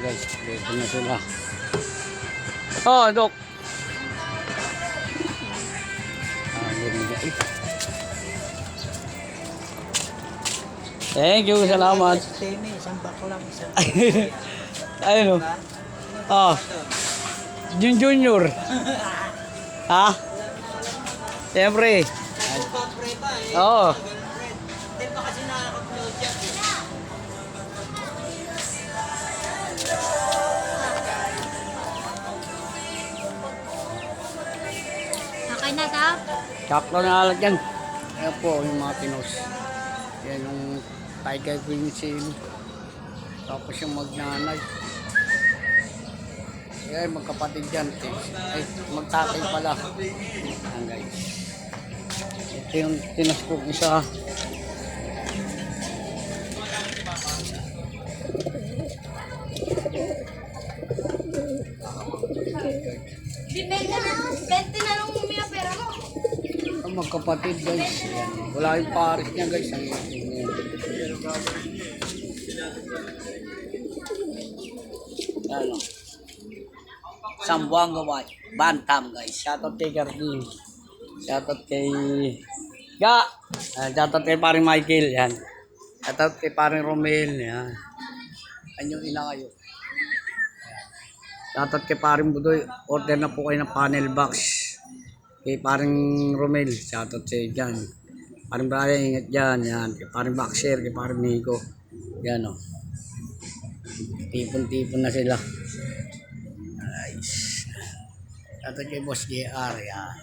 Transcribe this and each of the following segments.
guys, ready na sila. Oh, Dok. Thank you, salamat. Isang baklang, isang Ayun o. Oh. Junior. Ha? Siyempre. Oo. Hindi pa kasi nakaka-upload yan. Okay na daw? Sakto na alat yan. Ayan po yung mga pinos. Yan yung tiger queen seal. Tapos yung magnanay. Ayan, magkapatid yan. Ay, magtatay pala. Ayan guys. Ito yung pinos ko isa. Bente na lang umia pera mo. Ang magkapatid guys. Ayan. Wala yung pares niya guys. Ayan. Ayan o. Sambuanga White. Bantam guys. Shoutout kay Cardin. Shoutout kay Ga. Shoutout kay paring Michael. Yan. Shoutout kay paring Romel. Yan. Yan yung ina kayo. Shoutout kay paring Budoy. Order na po kayo ng panel box. Kay paring Romel. Shoutout sa dyan. Paring Brian, ingat dyan. Yan. Kay paring Boxer. Kay paring Nico. Yan o. Tipon-tipon na sila. Nice. Shoutout kay Boss JR. Yan.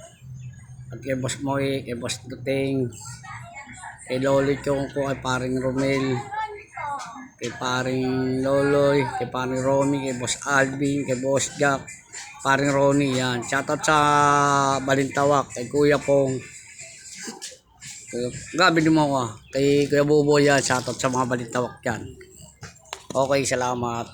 At kay Boss Moy. Kay Boss Duting. Kay Lolo Chong ko. Kay paring Romel. Kay paring Loloy. Kay paring Romy. Kay Boss Alvin. Kay Boss Jack. Paring Ronnie. Yan. Shoutout sa Balintawak. Kay Kuya Pong. Gabi din mo ako. Kay Kuya Buboy yan. Shoutout sa mga Balintawak yan. Okay, salamat.